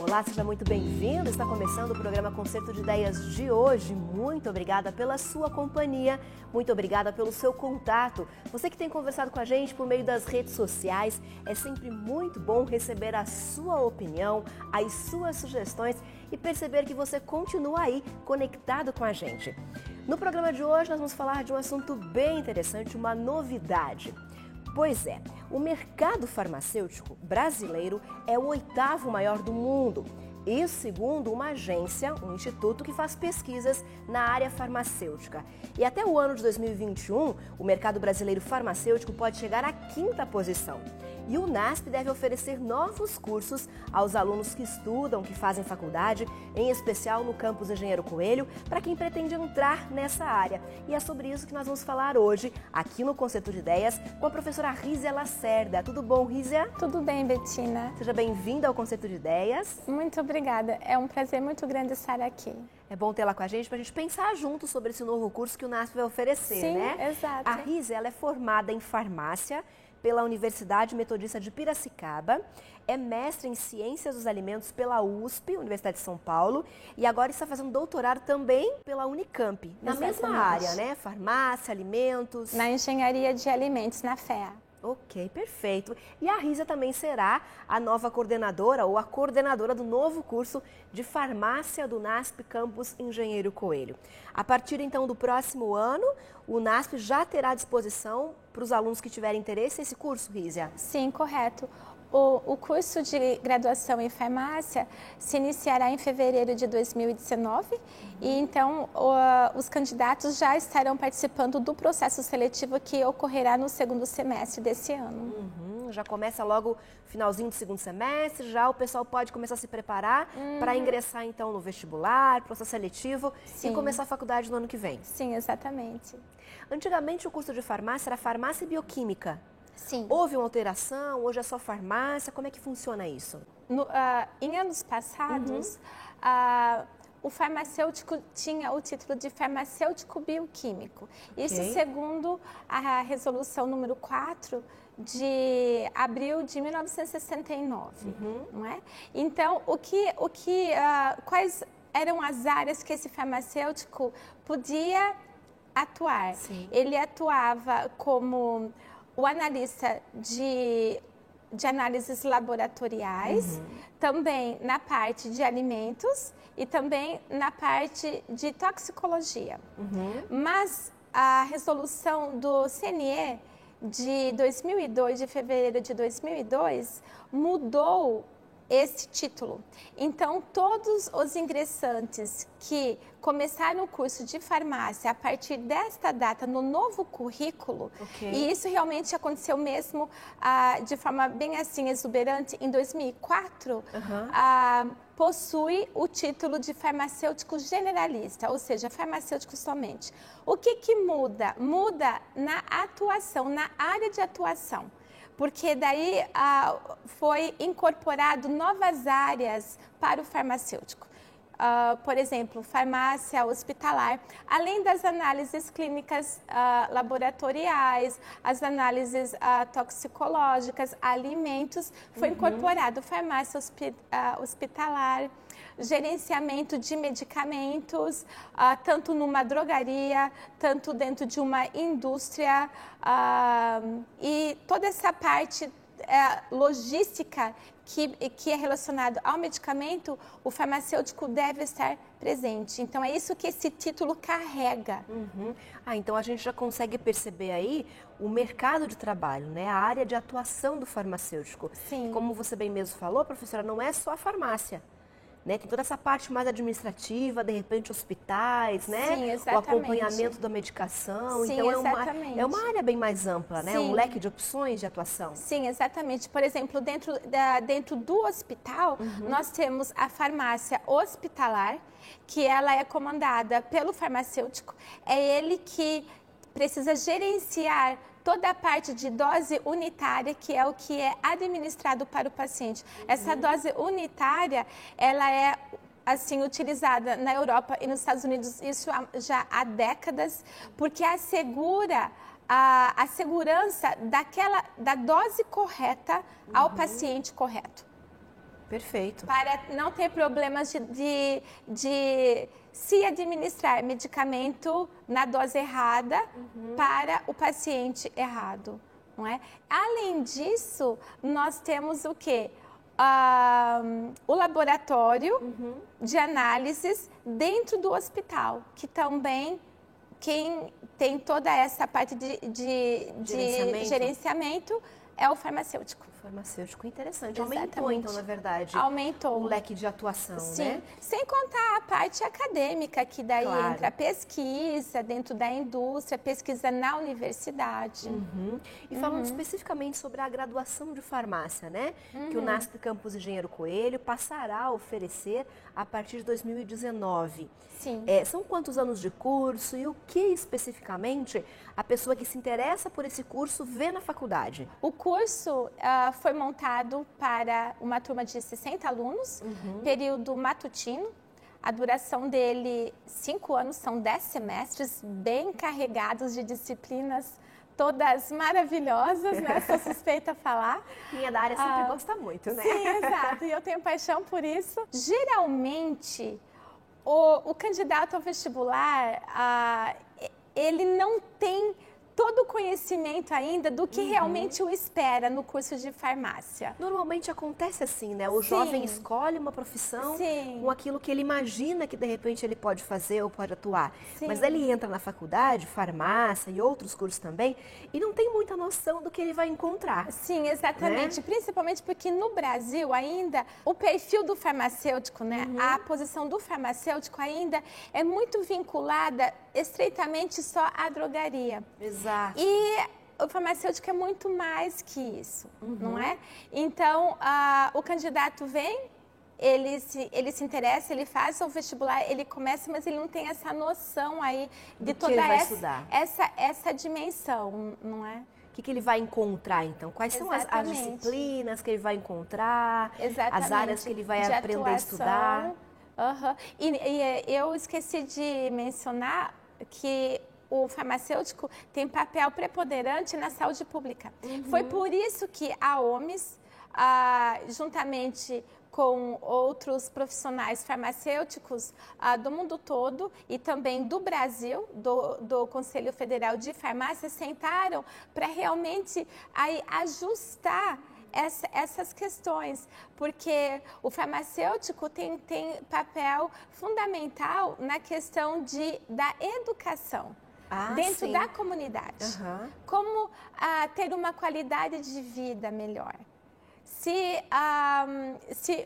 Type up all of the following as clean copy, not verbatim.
Olá, seja muito bem-vindo. Está começando o programa Concerto de Ideias de hoje. Muito obrigada pela sua companhia, muito obrigada pelo seu contato. Você que tem conversado com a gente por meio das redes sociais, é sempre muito bom receber a sua opinião, as suas sugestões e perceber que você continua aí conectado com a gente. No programa de hoje nós vamos falar de um assunto bem interessante, uma novidade. Pois é, o mercado farmacêutico brasileiro é o 8º maior do mundo. Isso segundo uma agência, um instituto que faz pesquisas na área farmacêutica. E até o ano de 2021, o mercado brasileiro farmacêutico pode chegar à 5ª posição. E o NASP deve oferecer novos cursos aos alunos que estudam, que fazem faculdade, em especial no campus Engenheiro Coelho, para quem pretende entrar nessa área. E é sobre isso que nós vamos falar hoje, aqui no Concerto de Ideias, com a professora Rízia Lacerda. Tudo bom, Rízia? Tudo bem, Betina. Seja bem-vinda ao Concerto de Ideias. Muito obrigada. É um prazer muito grande estar aqui. É bom tê-la com a gente para a gente pensar junto sobre esse novo curso que o NASP vai oferecer, Sim, né? Sim, exato. A Rízia, ela é formada em farmácia pela Universidade Metodista de Piracicaba, é mestre em Ciências dos Alimentos pela USP, Universidade de São Paulo, e agora está fazendo doutorado também pela Unicamp, na mesma área, né? Farmácia, alimentos. Na Engenharia de Alimentos, na FEA. Ok, perfeito. E a Rízia também será a nova coordenadora ou a coordenadora do novo curso de farmácia do NASP Campus Engenheiro Coelho. A partir então do próximo ano, o NASP já terá à disposição para os alunos que tiverem interesse nesse curso, Rízia? Sim, correto. O curso de graduação em farmácia se iniciará em fevereiro de 2019 e então os candidatos já estarão participando do processo seletivo que ocorrerá no 2º semestre desse ano. Já começa logo finalzinho do 2º semestre, já o pessoal pode começar a se preparar para ingressar então no vestibular, processo seletivo. Sim. E começar a faculdade no ano que vem. Sim, exatamente. Antigamente o curso de farmácia era farmácia e bioquímica. Sim. Houve uma alteração? Hoje é só farmácia? Como é que funciona isso? Em anos passados, o farmacêutico tinha o título de farmacêutico bioquímico. Isso segundo a resolução número 4 de abril de 1969, não é? Então, quais eram as áreas que esse farmacêutico podia atuar? Sim. Ele atuava como o analista de análises laboratoriais, também na parte de alimentos e também na parte de toxicologia. Mas a resolução do CNE de 2002, de fevereiro de 2002, mudou esse título. Então, todos os ingressantes que começaram o curso de farmácia a partir desta data no novo currículo, e isso realmente aconteceu mesmo de forma bem assim exuberante em 2004, possui o título de farmacêutico generalista, ou seja, farmacêutico somente. O que muda? Muda na atuação, na área de atuação. Porque daí foi incorporado novas áreas para o farmacêutico. Por exemplo, farmácia hospitalar, além das análises clínicas laboratoriais, as análises toxicológicas, alimentos, foi incorporado farmácia hospitalar, gerenciamento de medicamentos, tanto numa drogaria, tanto dentro de uma indústria, e toda essa parte logística que é relacionado ao medicamento, o farmacêutico deve estar presente. Então, é isso que esse título carrega. Então a gente já consegue perceber aí o mercado de trabalho, né? A área de atuação do farmacêutico. Sim. Como você bem mesmo falou, professora, não é só a farmácia. Né? Tem toda essa parte mais administrativa, de repente hospitais, né? Sim, exatamente. O acompanhamento da medicação. Sim, então exatamente. É uma área bem mais ampla, né? Sim. Um leque de opções de atuação. Sim, exatamente. Por exemplo, dentro do hospital, nós temos a farmácia hospitalar, que ela é comandada pelo farmacêutico. É ele que precisa gerenciar toda a parte de dose unitária, que é o que é administrado para o paciente. Essa dose unitária, ela é assim utilizada na Europa e nos Estados Unidos, isso já há décadas, porque assegura a segurança da dose correta ao paciente correto. Perfeito. Para não ter problemas de se administrar medicamento na dose errada para o paciente errado, não é? Além disso, nós temos o quê? O laboratório de análises dentro do hospital, que também quem tem toda essa parte de gerenciamento é o farmacêutico. Farmacêutico, interessante. Exatamente. Aumentou, então, na verdade, aumentou o leque de atuação, Sim. né? Sem contar a parte acadêmica, que daí Claro. entra a pesquisa dentro da indústria, pesquisa na universidade. E falando especificamente sobre a graduação de farmácia, né? Que o NASP Campus Engenheiro Coelho passará a oferecer a partir de 2019. Sim. São quantos anos de curso e o que especificamente a pessoa que se interessa por esse curso vê na faculdade? O curso foi montado para uma turma de 60 alunos, período matutino. A duração dele, 5 anos, são 10 semestres, bem carregados de disciplinas, todas maravilhosas, né? Sou suspeita a falar. Minha da área sempre gosta muito, né? Sim, exato, e eu tenho paixão por isso. Geralmente, o candidato ao vestibular, ele não tem todo o conhecimento ainda do que realmente o espera no curso de farmácia. Normalmente acontece assim, né? O jovem escolhe uma profissão com aquilo que ele imagina que de repente ele pode fazer ou pode atuar. Mas ele entra na faculdade, farmácia e outros cursos também, e não tem muita noção do que ele vai encontrar. Sim, exatamente. Né? Principalmente porque no Brasil ainda o perfil do farmacêutico, né? A posição do farmacêutico ainda é muito vinculada estreitamente só à drogaria. Exato. E o farmacêutico é muito mais que isso, não é? Então, o candidato vem, ele se interessa, ele faz o vestibular, ele começa, mas ele não tem essa noção aí de toda essa dimensão, não é? O que ele vai encontrar, então? Quais são as disciplinas que ele vai encontrar? Exatamente. As áreas que ele vai aprender a estudar? E eu esqueci de mencionar que o farmacêutico tem papel preponderante na saúde pública. Foi por isso que a OMS, juntamente com outros profissionais farmacêuticos do mundo todo e também do Brasil, do Conselho Federal de Farmácia, sentaram para realmente aí ajustar essas questões, porque o farmacêutico tem papel fundamental na questão da educação dentro da comunidade. Como ter uma qualidade de vida melhor. Se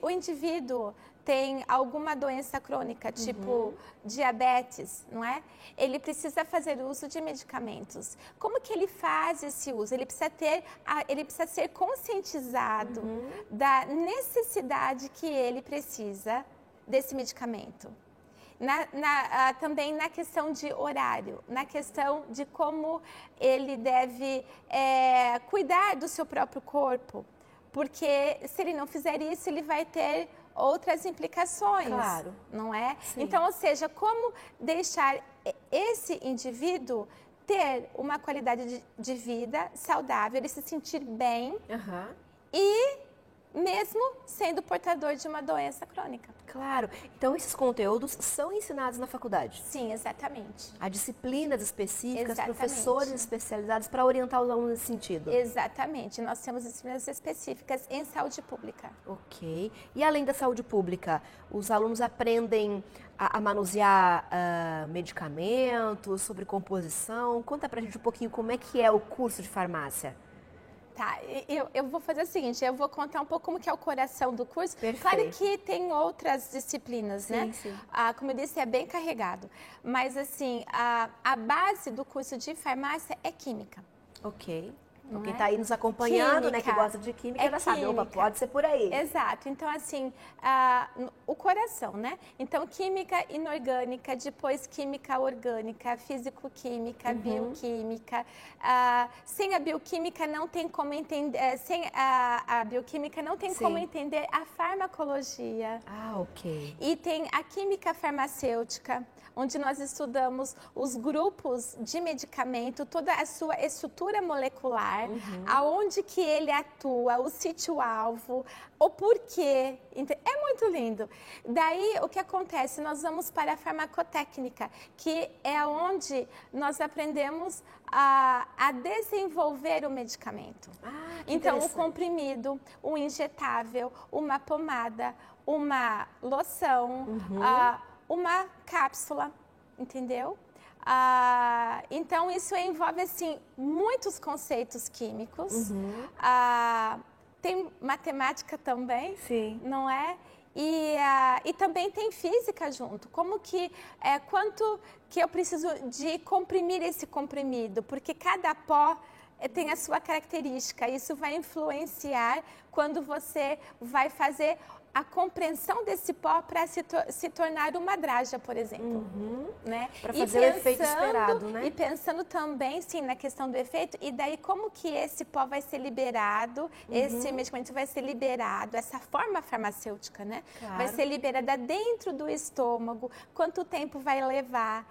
o indivíduo tem alguma doença crônica, tipo diabetes, não é? Ele precisa fazer uso de medicamentos. Como que ele faz esse uso? Ele precisa ser conscientizado da necessidade que ele precisa desse medicamento. Também na questão de horário, na questão de como ele deve cuidar do seu próprio corpo. Porque se ele não fizer isso, ele vai ter outras implicações, não é? Sim. Então, ou seja, como deixar esse indivíduo ter uma qualidade de vida saudável, ele se sentir bem e mesmo sendo portador de uma doença crônica. Claro. Então, esses conteúdos são ensinados na faculdade? Sim, exatamente. Há disciplinas específicas, professores especializados para orientar os alunos nesse sentido? Exatamente. Nós temos disciplinas específicas em saúde pública. Ok. E além da saúde pública, os alunos aprendem a manusear medicamentos, sobre composição? Conta pra gente um pouquinho como é que é o curso de farmácia. Tá, eu vou fazer o seguinte, eu vou contar um pouco como que é o coração do curso. Perfeito. Claro que tem outras disciplinas, né? Sim. Como eu disse, é bem carregado. Mas, assim, a base do curso de farmácia é química. Ok. Quem está aí nos acompanhando, química, né, que gosta de química, já sabe, opa, pode ser por aí. Exato. Então, assim, o coração, né? Então, química inorgânica, depois química orgânica, físico-química, bioquímica. Sem a bioquímica não tem como entender, sem a bioquímica não tem como entender a farmacologia. Ok. E tem a química farmacêutica, onde nós estudamos os grupos de medicamento, toda a sua estrutura molecular, aonde que ele atua, o sítio-alvo, o porquê. É muito lindo. Daí, o que acontece? Nós vamos para a farmacotécnica, que é onde nós aprendemos a desenvolver o medicamento. Então, o comprimido, o injetável, uma pomada, uma loção, uma cápsula, entendeu? Então, isso envolve, assim, muitos conceitos químicos. Tem matemática também, sim, não é? E também tem física junto. Como que, quanto que eu preciso de comprimir esse comprimido? Porque cada pó tem a sua característica. Isso vai influenciar quando você vai fazer a compreensão desse pó para se tornar uma draja, por exemplo. Né? Para fazer o efeito esperado, né? E pensando também, sim, na questão do efeito, e daí como que esse pó vai ser liberado, esse medicamento vai ser liberado, essa forma farmacêutica, né? Claro. Vai ser liberada dentro do estômago, quanto tempo vai levar...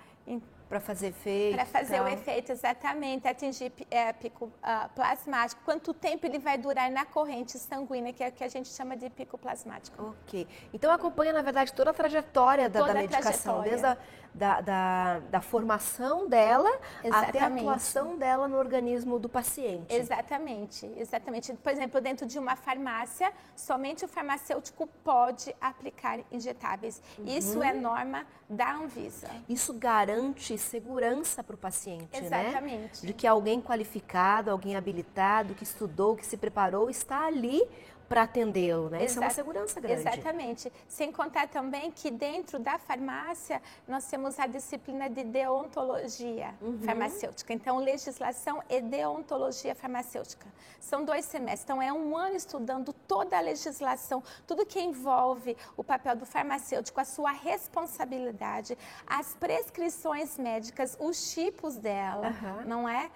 Para fazer efeito. Para fazer o efeito, exatamente, atingir pico plasmático. Quanto tempo ele vai durar na corrente sanguínea, que é o que a gente chama de pico plasmático. Ok. Então acompanha, na verdade, toda a trajetória da medicação, desde da formação dela até a atuação dela no organismo do paciente. Exatamente, exatamente. Por exemplo, dentro de uma farmácia, somente o farmacêutico pode aplicar injetáveis. Isso é norma da Anvisa. Isso garante segurança para o paciente, exatamente, né? De que alguém qualificado, alguém habilitado, que estudou, que se preparou, está ali para atendê-lo, né? Isso é uma segurança grande. Exatamente. Sem contar também que dentro da farmácia nós temos a disciplina de deontologia farmacêutica. Então, legislação e deontologia farmacêutica. São 2 semestres. Então, é um ano estudando toda a legislação, tudo que envolve o papel do farmacêutico, a sua responsabilidade, as prescrições médicas, os tipos dela, não é?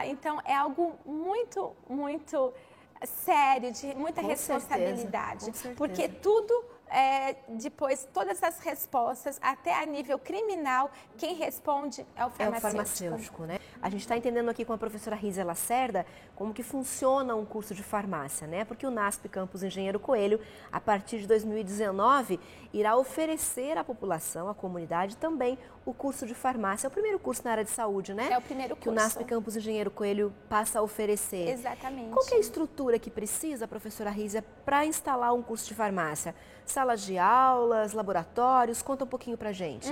Então, é algo muito, muito sério, de muita responsabilidade. Com certeza. Porque tudo, depois, todas as respostas, até a nível criminal, quem responde é o farmacêutico. É o farmacêutico, né? A gente está entendendo aqui com a professora Rízia Lacerda como que funciona um curso de farmácia, né? Porque o NASP Campus Engenheiro Coelho, a partir de 2019, irá oferecer à população, à comunidade, também o curso de farmácia. É o primeiro curso na área de saúde, né? É o primeiro curso. Que o NASP Campus Engenheiro Coelho passa a oferecer. Exatamente. Qual que é a estrutura que precisa, professora Rízia, para instalar um curso de farmácia? Salas de aulas, laboratórios? Conta um pouquinho pra gente.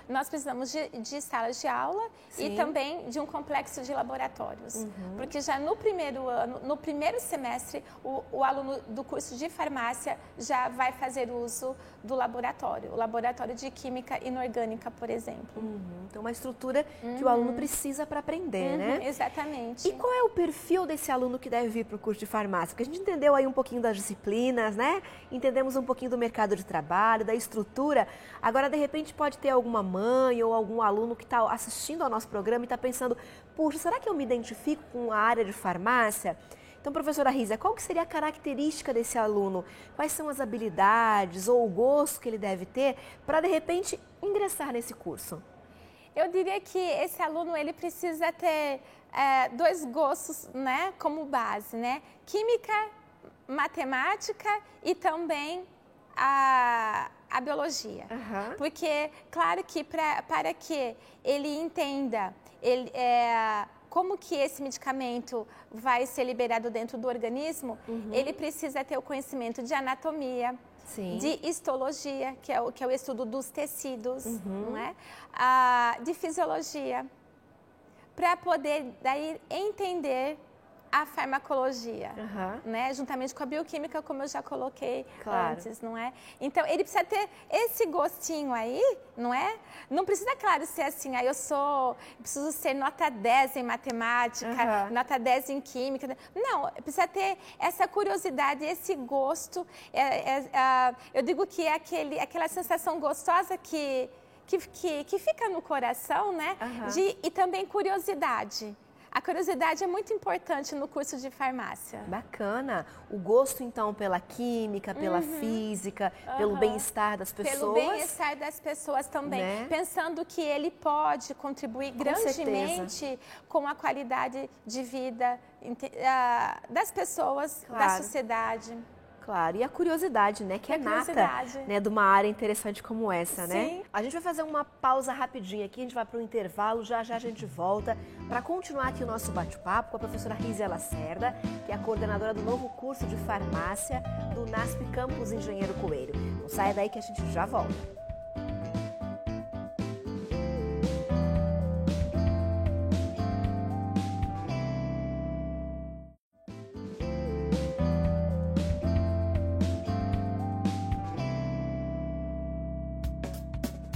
Nós precisamos de salas de aula e também de um complexo de laboratórios. Porque já no primeiro ano, no primeiro semestre, o aluno do curso de farmácia já vai fazer uso do laboratório. O laboratório de química inorgânica, por exemplo. Então, uma estrutura que o aluno precisa para aprender, né? Exatamente. E qual é o perfil desse aluno que deve vir para o curso de farmácia? Porque a gente entendeu aí um pouquinho das disciplinas, né? Entendemos um pouquinho do mercado de trabalho, da estrutura. Agora, de repente, pode ter alguma mãe ou algum aluno que está assistindo ao nosso programa e está pensando, puxa, será que eu me identifico com a área de farmácia? Então, professora Rízia, qual que seria a característica desse aluno? Quais são as habilidades ou o gosto que ele deve ter para, de repente, ingressar nesse curso? Eu diria que esse aluno ele precisa ter 2 gostos, né, como base, né? Química, matemática e também a biologia. Porque, claro que para que ele entenda como que esse medicamento vai ser liberado dentro do organismo, ele precisa ter o conhecimento de anatomia, de histologia, que é o estudo dos tecidos, não é? De fisiologia, para poder daí entender a farmacologia, né? Juntamente com a bioquímica, como eu já coloquei antes, não é? Então, ele precisa ter esse gostinho aí, não é? Não precisa, claro, ser assim, preciso ser nota 10 em matemática, nota 10 em química. Não, precisa ter essa curiosidade, esse gosto. Eu digo que é aquela sensação gostosa que fica no coração, né? E também curiosidade. A curiosidade é muito importante no curso de farmácia. Bacana. O gosto, então, pela química, pela física, pelo bem-estar das pessoas. Pelo bem-estar das pessoas também. Né? Pensando que ele pode contribuir grandemente com a qualidade de vida das pessoas, da sociedade. Claro, e a curiosidade, né, que é nata, né, de uma área interessante como essa, né? Sim. A gente vai fazer uma pausa rapidinha aqui, a gente vai para o intervalo, já já a gente volta para continuar aqui o nosso bate-papo com a professora Rízia Lacerda, que é a coordenadora do novo curso de farmácia do NASP Campus Engenheiro Coelho. Não saia daí que a gente já volta.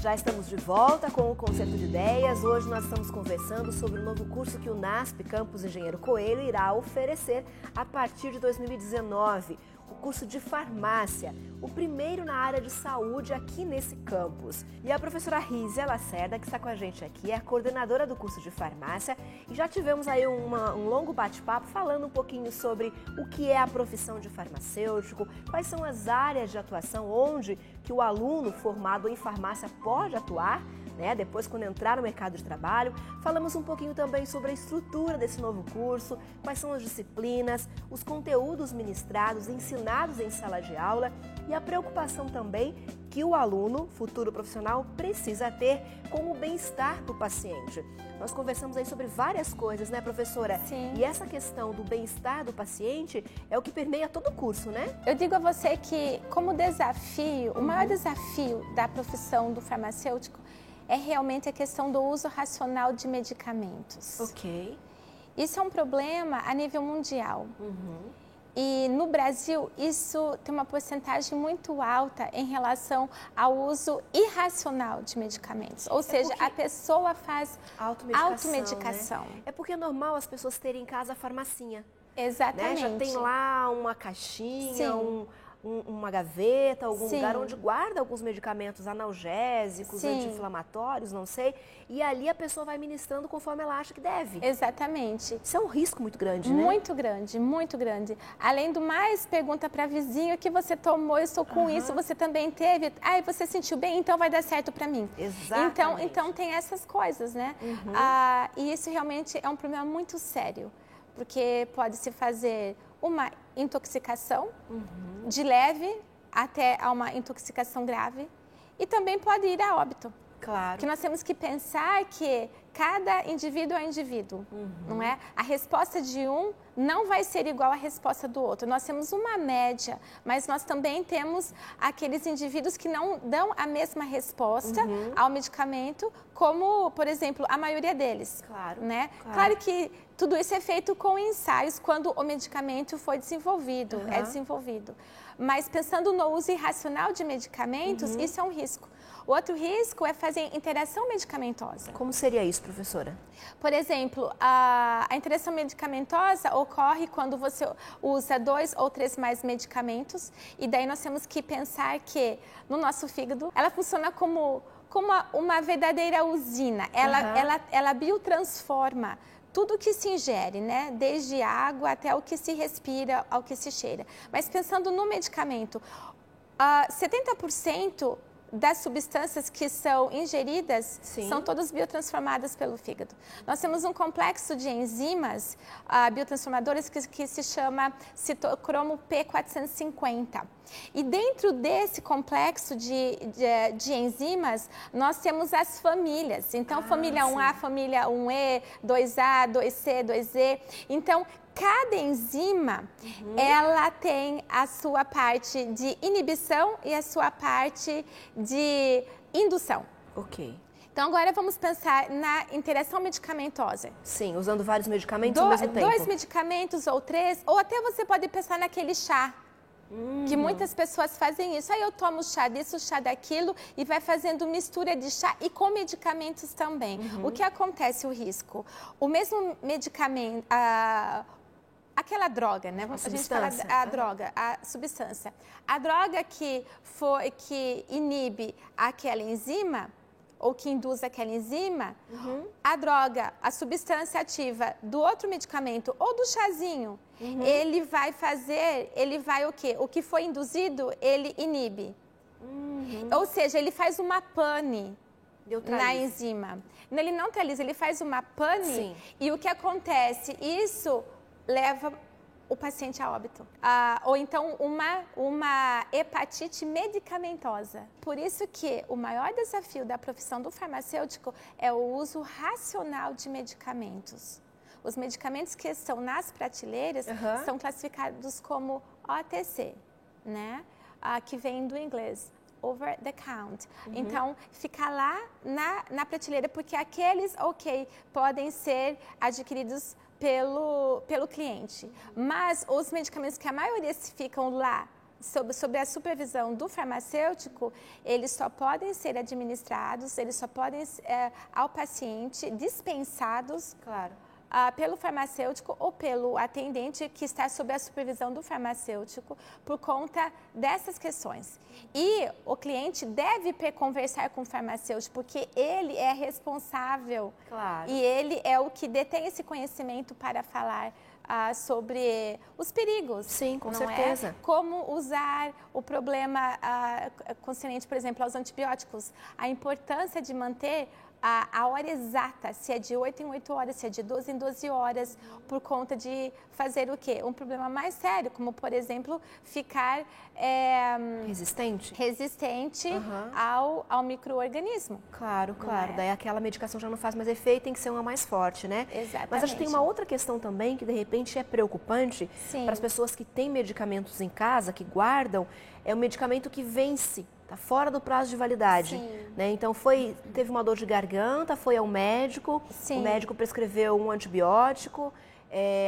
Já estamos de volta com o Concerto de Ideias. Hoje nós estamos conversando sobre o novo curso que o NASP Campus Engenheiro Coelho irá oferecer a partir de 2019. O curso de farmácia, o primeiro na área de saúde aqui nesse campus. E a professora Rízia Lacerda, que está com a gente aqui, é a coordenadora do curso de farmácia. E já tivemos aí um longo bate-papo falando um pouquinho sobre o que é a profissão de farmacêutico, quais são as áreas de atuação onde que o aluno formado em farmácia pode atuar, né? Depois, quando entrar no mercado de trabalho. Falamos um pouquinho também sobre a estrutura desse novo curso, quais são as disciplinas, os conteúdos ministrados, ensinados em sala de aula e a preocupação também que o aluno, futuro profissional, precisa ter com o bem-estar do paciente. Nós conversamos aí sobre várias coisas, né, professora? Sim. E essa questão do bem-estar do paciente é o que permeia todo o curso, né? Eu digo a você que, como desafio, o maior desafio da profissão do farmacêutico é realmente a questão do uso racional de medicamentos. Ok. Isso é um problema a nível mundial. E no Brasil, isso tem uma porcentagem muito alta em relação ao uso irracional de medicamentos. Ou seja, a pessoa faz automedicação. Né? É porque é normal as pessoas terem em casa a farmacinha. Exatamente. Né? Já tem lá uma caixinha, uma gaveta, algum lugar onde guarda alguns medicamentos analgésicos, anti-inflamatórios, não sei. E ali a pessoa vai ministrando conforme ela acha que deve. Exatamente. Isso é um risco muito grande, né? Muito grande, muito grande. Além do mais, pergunta para vizinho que você tomou, eu estou com isso, você também teve. Ai, você sentiu bem, então vai dar certo para mim. Exatamente. Então tem essas coisas, né? E isso realmente é um problema muito sério, porque pode se fazer uma intoxicação de leve até a uma intoxicação grave e também pode ir a óbito. Claro. Que nós temos que pensar que cada indivíduo é indivíduo, não é? A resposta de um não vai ser igual à resposta do outro. Nós temos uma média, mas nós também temos aqueles indivíduos que não dão a mesma resposta ao medicamento, como, por exemplo, a maioria deles. Claro. Né? Claro que tudo isso é feito com ensaios quando o medicamento foi desenvolvido, é desenvolvido. Mas pensando no uso irracional de medicamentos, isso é um risco. O outro risco é fazer interação medicamentosa. Como seria isso, professora? Por exemplo, a interação medicamentosa ocorre quando você usa 2 ou 3 mais medicamentos e daí nós temos que pensar que no nosso fígado ela funciona como uma verdadeira usina. Ela biotransforma tudo que se ingere, né? Desde água até o que se respira, ao que se cheira. Mas pensando no medicamento, 70% das substâncias que são ingeridas são todas biotransformadas pelo fígado. Nós temos um complexo de enzimas biotransformadoras que se chama citocromo P450. E dentro desse complexo de enzimas, nós temos as famílias. Então, família 1A, família 1E, 2A, 2C, 2E. Então, cada enzima, ela tem a sua parte de inibição e a sua parte de indução. Ok. Então, agora vamos pensar na interação medicamentosa. Sim, usando vários medicamentos ao mesmo tempo. 2 medicamentos ou 3, ou até você pode pensar naquele chá. Que muitas pessoas fazem isso. Aí eu tomo chá disso, chá daquilo e vai fazendo mistura de chá e com medicamentos também. O que acontece, o risco? O mesmo medicamento... Aquela droga, né? A gente fala a droga, a substância. A droga que inibe aquela enzima, ou que induz aquela enzima, a droga, a substância ativa do outro medicamento ou do chazinho, ele vai o quê? O que foi induzido, ele inibe. Ou seja, ele faz uma pane na enzima. Ele não neutraliza, ele faz uma pane. Sim. E o que acontece? Isso leva o paciente a óbito. Ou então uma hepatite medicamentosa. Por isso que o maior desafio da profissão do farmacêutico é o uso racional de medicamentos. Os medicamentos que estão nas prateleiras são classificados como OTC, né? Que vem do inglês. Over the count. Então, fica lá na prateleira, porque aqueles, podem ser adquiridos pelo cliente. Mas os medicamentos que a maioria ficam lá, sob a supervisão do farmacêutico, eles só podem ser administrados, eles só podem ao paciente dispensados. Claro. Pelo farmacêutico ou pelo atendente que está sob a supervisão do farmacêutico por conta dessas questões. E o cliente deve conversar com o farmacêutico porque ele é responsável. Claro. E ele é o que detém esse conhecimento para falar sobre os perigos. Sim, com certeza. Como usar o problema concernente, por exemplo, aos antibióticos. A importância de manter a hora exata, se é de 8 em 8 horas, se é de 12 em 12 horas, por conta de fazer o quê? Um problema mais sério, como, por exemplo, ficar resistente ao micro-organismo. Claro, claro. Daí aquela medicação já não faz mais efeito, tem que ser uma mais forte, né? Exatamente. Mas acho que tem uma outra questão também que, de repente, é preocupante para as pessoas que têm medicamentos em casa, que guardam, é um medicamento que vence. Está fora do prazo de validade, né? Então teve uma dor de garganta, foi ao médico, o médico prescreveu um antibiótico,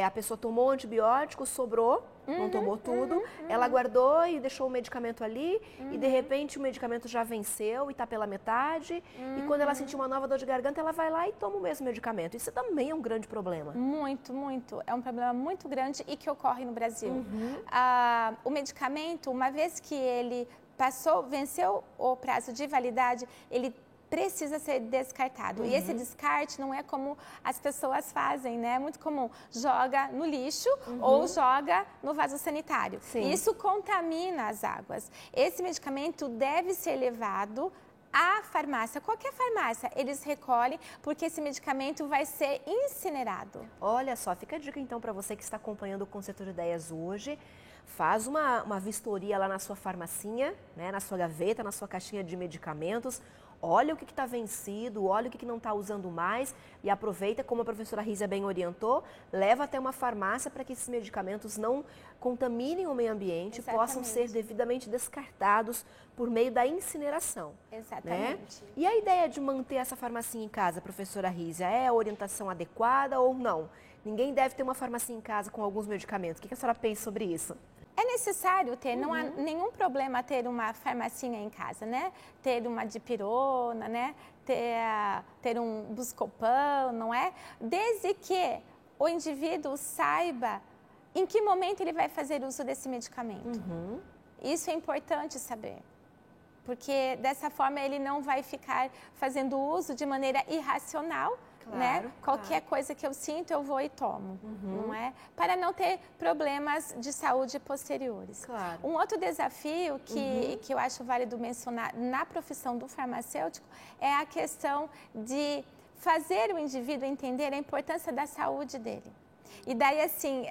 a pessoa tomou o antibiótico, sobrou, não tomou tudo, ela guardou e deixou o medicamento ali e de repente o medicamento já venceu e está pela metade e quando ela sentir uma nova dor de garganta, ela vai lá e toma o mesmo medicamento. Isso também é um grande problema. Muito, muito. É um problema muito grande e que ocorre no Brasil. O medicamento, uma vez que ele venceu o prazo de validade, ele precisa ser descartado. E esse descarte não é como as pessoas fazem, né? É muito comum. Joga no lixo ou joga no vaso sanitário. Sim. Isso contamina as águas. Esse medicamento deve ser levado à farmácia, qualquer farmácia, eles recolhem, porque esse medicamento vai ser incinerado. Olha só, fica a dica então para você que está acompanhando o Concerto de Ideias hoje. Faz uma vistoria lá na sua farmacinha, né, na sua gaveta, na sua caixinha de medicamentos. Olha o que está vencido, olha o que não está usando mais e aproveita, como a professora Rízia bem orientou, leva até uma farmácia para que esses medicamentos não contaminem o meio ambiente, possam ser devidamente descartados por meio da incineração. Exatamente. Né? E a ideia de manter essa farmacinha em casa, professora Rízia, é a orientação adequada ou não? Ninguém deve ter uma farmacinha em casa com alguns medicamentos. O que a senhora pensa sobre isso? É necessário ter, não há nenhum problema ter uma farmacinha em casa, né? Ter uma dipirona, né? Ter um Buscopan, não é? Desde que o indivíduo saiba em que momento ele vai fazer uso desse medicamento. Isso é importante saber. Porque dessa forma ele não vai ficar fazendo uso de maneira irracional. Claro, né? Qualquer coisa que eu sinto, eu vou e tomo, não é? Para não ter problemas de saúde posteriores. Claro. Um outro desafio que eu acho válido mencionar na profissão do farmacêutico é a questão de fazer o indivíduo entender a importância da saúde dele. E daí, assim,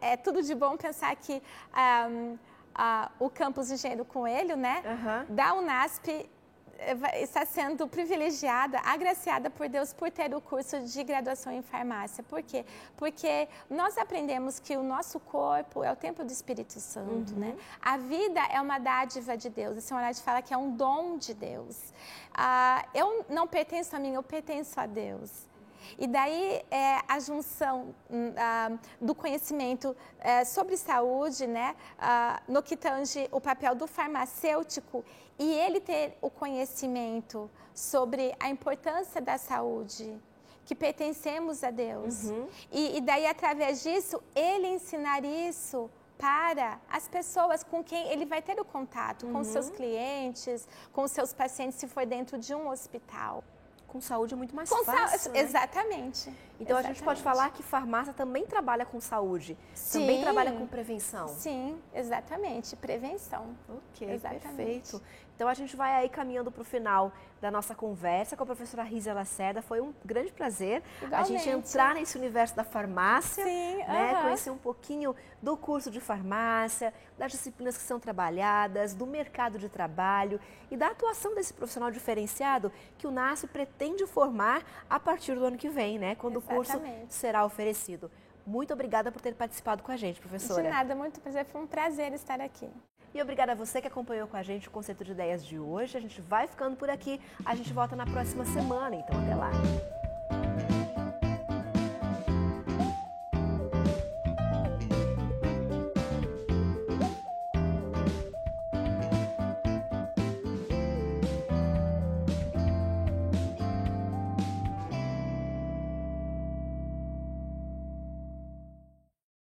é tudo de bom pensar que o campus Engenheiro Coelho, né, da Unasp, está sendo privilegiada, agraciada por Deus por ter o curso de graduação em farmácia. Por quê? Porque nós aprendemos que o nosso corpo é o templo do Espírito Santo, né? A vida é uma dádiva de Deus. A senhora fala que é um dom de Deus. Eu não pertenço a mim, eu pertenço a Deus. E daí a junção do conhecimento sobre saúde, né, no que tange o papel do farmacêutico e ele ter o conhecimento sobre a importância da saúde, que pertencemos a Deus. E daí, através disso, ele ensinar isso para as pessoas com quem ele vai ter o contato, com os seus clientes, com os seus pacientes, se for dentro de um hospital. Com saúde é muito mais fácil, né? Exatamente. Então a gente pode falar que farmácia também trabalha com saúde, também trabalha com prevenção. Sim, exatamente, prevenção. Ok, perfeito. Então a gente vai aí caminhando para o final da nossa conversa com a professora Rízia Lacerda. Foi um grande prazer a gente entrar nesse universo da farmácia, né? Conhecer um pouquinho do curso de farmácia, das disciplinas que são trabalhadas, do mercado de trabalho e da atuação desse profissional diferenciado que o NASF pretende formar a partir do ano que vem, né? Quando o curso será oferecido. Muito obrigada por ter participado com a gente, professora. De nada, muito prazer. Foi um prazer estar aqui. E obrigada a você que acompanhou com a gente o Conceito de Ideias de hoje. A gente vai ficando por aqui. A gente volta na próxima semana, então até lá.